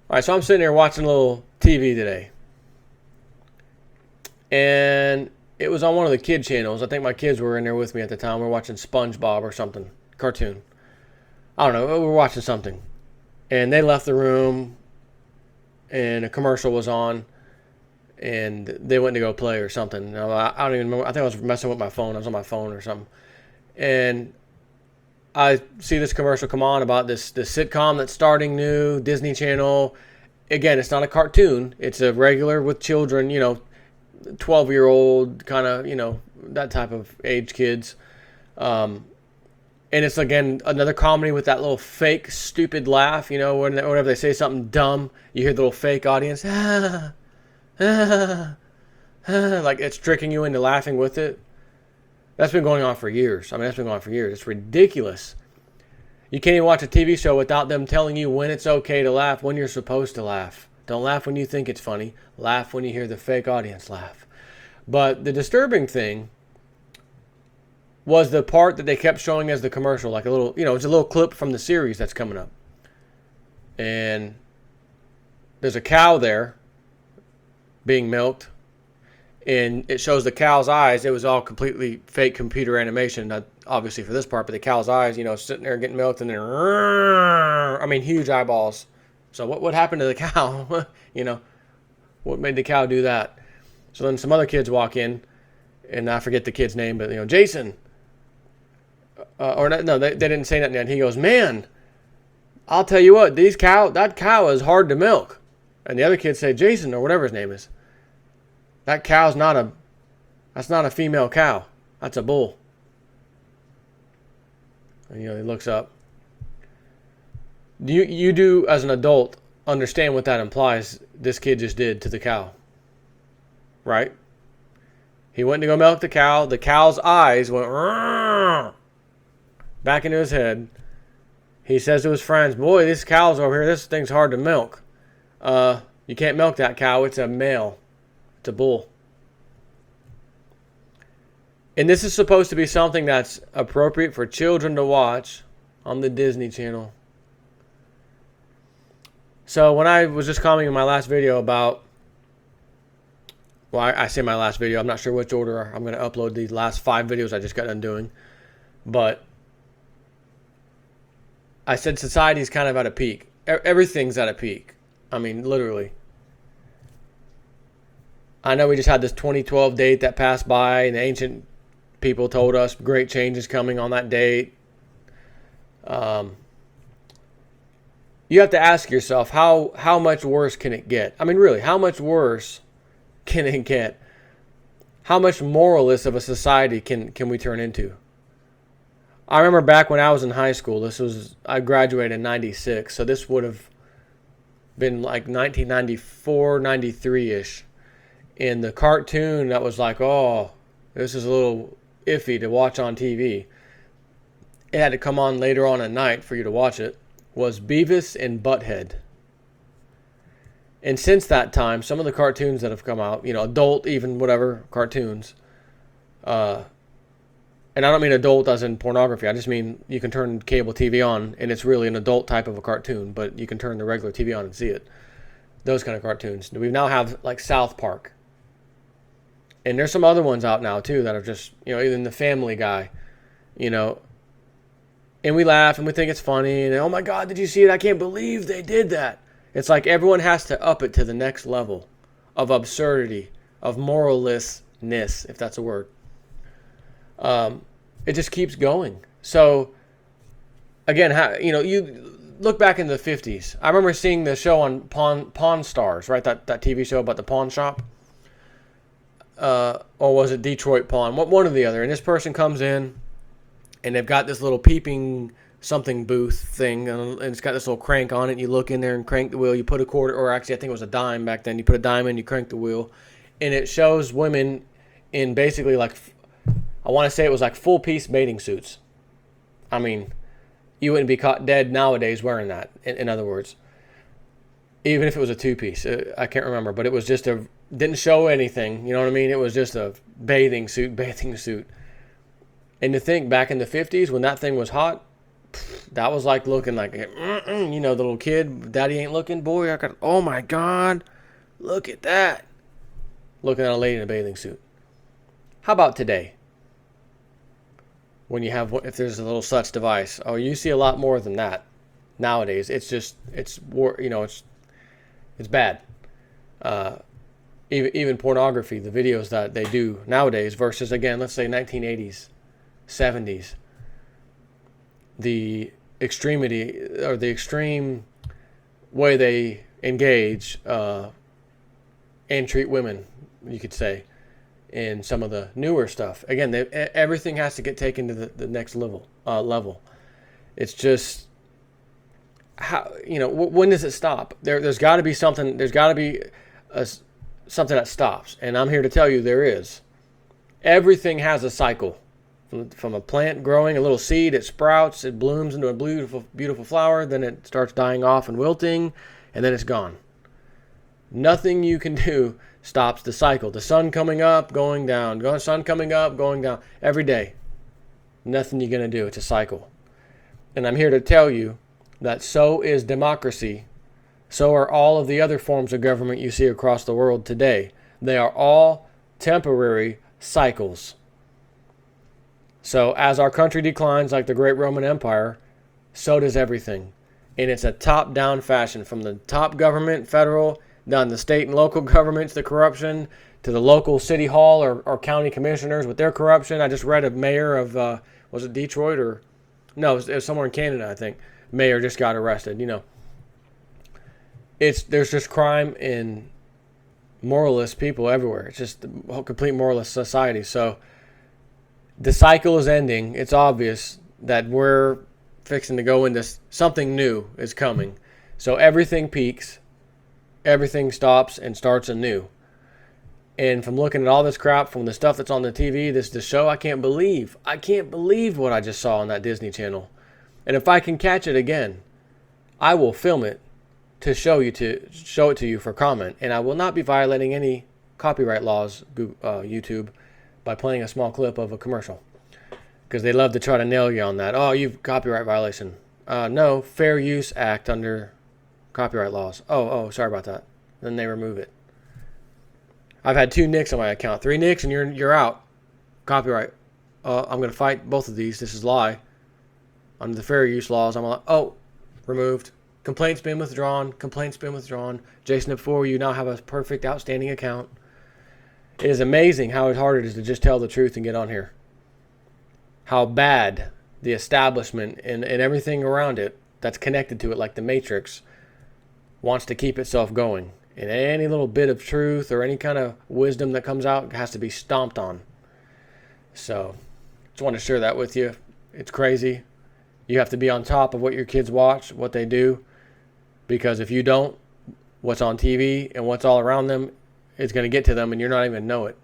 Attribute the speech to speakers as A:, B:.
A: All right, so I'm sitting here watching a little TV today, and it was on one of the kid channels. I think my kids were in there with me at the time. We were watching SpongeBob or something, cartoon. I don't know. We were watching something, and they left the room, and a commercial was on, and they went to go play or something. I don't even remember. I think I was messing with my phone. I was on my phone or something, and I see this commercial come on about this sitcom that's starting new, Disney Channel. Again, it's not a cartoon. It's a regular with children, 12-year-old kind of, that type of age kids. And it's, again, another comedy with that little fake, stupid laugh, whenever they say something dumb, you hear the little fake audience, like it's tricking you into laughing with it. That's been going on for years. It's ridiculous. You can't even watch a TV show without them telling you when it's okay to laugh, when you're supposed to laugh. Don't laugh when you think it's funny. Laugh when you hear the fake audience laugh. But the disturbing thing was the part that they kept showing as the commercial, like a little, it's a little clip from the series that's coming up. And there's a cow there being milked. And it shows the cow's eyes. It was all completely fake computer animation, not obviously for this part, but the cow's eyes, sitting there getting milked, and then, huge eyeballs. So what happened to the cow? What made the cow do that? So then some other kids walk in, and I forget the kid's name, but, Jason. They didn't say nothing yet. He goes, man, I'll tell you what, that cow is hard to milk. And the other kids say, Jason, or whatever his name is. That cow's that's not a female cow. That's a bull. And, he looks up. You do, as an adult, understand what that implies this kid just did to the cow. Right? He went to go milk the cow. The cow's eyes went back into his head. He says to his friends, boy, this cow's over here. This thing's hard to milk. You can't milk that cow. It's a male. It's a bull. And this is supposed to be something that's appropriate for children to watch on the Disney Channel. So when I was just commenting in my last video about, I say my last video, I'm not sure which order I'm going to upload these last 5 videos I just got done doing. But I said society's kind of at a peak. Everything's at a peak. Literally. I know we just had this 2012 date that passed by, and the ancient people told us great changes coming on that date. You have to ask yourself, how much worse can it get? Really, how much worse can it get? How much moralist of a society can we turn into? I remember back when I was in high school, I graduated in 96, so this would have been like 1994, 93-ish. In the cartoon that was like, oh, this is a little iffy to watch on TV. It had to come on later on at night for you to watch it, was Beavis and Butthead. And since that time, some of the cartoons that have come out, adult, even whatever, cartoons. And I don't mean adult as in pornography. I just mean you can turn cable TV on, and it's really an adult type of a cartoon, but you can turn the regular TV on and see it. Those kind of cartoons. We now have, like, South Park. And there's some other ones out now, too, that are just, even the Family Guy, and we laugh and we think it's funny. And, oh, my God, did you see it? I can't believe they did that. It's like everyone has to up it to the next level of absurdity, of morallessness, if that's a word. It just keeps going. So, again, you look back in the 50s. I remember seeing the show on Pawn Stars, right? That TV show about the pawn shop. Or was it Detroit Pawn? One or the other. And this person comes in, and they've got this little peeping something booth thing, and it's got this little crank on it. You look in there and crank the wheel. You put a quarter, or actually I think it was a dime back then. You put a dime in, you crank the wheel. And it shows women in basically like, I want to say it was like full-piece bathing suits. You wouldn't be caught dead nowadays wearing that, in other words. Even if it was a 2-piece. I can't remember, but it was just didn't show anything, you know what I mean? It was just a bathing suit. And to think back in the 50s when that thing was hot, That was like looking like, the little kid, daddy ain't looking, boy. Oh my God, look at that. Looking at a lady in a bathing suit. How about today? When you have, if there's a little such device, oh, you see a lot more than that nowadays. It's bad. Even pornography, the videos that they do nowadays versus, again, let's say 1980s, 70s. The extremity or the extreme way they engage and treat women, you could say, in some of the newer stuff. Again, everything has to get taken to the next level. It's just how, when does it stop? There's got to be something. There's got to be something that stops, and I'm here to tell you there is. Everything has a cycle. From a plant growing, a little seed, it sprouts, it blooms into a beautiful, beautiful flower, then it starts dying off and wilting, and then it's gone. Nothing you can do stops the cycle. The sun coming up, going down, sun coming up, going down, every day. Nothing you're going to do. It's a cycle. And I'm here to tell you that so is democracy. So are all of the other forms of government you see across the world today. They are all temporary cycles. So as our country declines like the great Roman Empire, so does everything. And it's a top-down fashion, from the top government, federal, down the state and local governments, the corruption, to the local city hall or county commissioners with their corruption. I just read a mayor of, was it Detroit or? No, it was somewhere in Canada, I think. Mayor just got arrested, There's just crime and moralist people everywhere. It's just a complete moralist society. So the cycle is ending. It's obvious that we're fixing to go into something new is coming. So everything peaks, everything stops and starts anew. And from looking at all this crap, from the stuff that's on the TV, this show, I can't believe what I just saw on that Disney Channel. And if I can catch it again, I will film it to show it to you for comment. And I will not be violating any copyright laws, YouTube, by playing a small clip of a commercial, because they love to try to nail you on that. Oh, you've copyright violation. No, Fair Use Act under copyright laws. Oh, sorry about that. Then they remove it. I've had 2 nicks on my account. 3 nicks and you're out. Copyright. I'm going to fight both of these. This is lie. Under the fair use laws, I'm like, removed. Complaint's been withdrawn. Jason Epfor, you now have a perfect, outstanding account. It is amazing how hard it is to just tell the truth and get on here. How bad the establishment and everything around it that's connected to it, like the Matrix, wants to keep itself going. And any little bit of truth or any kind of wisdom that comes out has to be stomped on. So, just want to share that with you. It's crazy. You have to be on top of what your kids watch, what they do. Because if you don't, what's on TV and what's all around them, it's going to get to them and you're not even know it.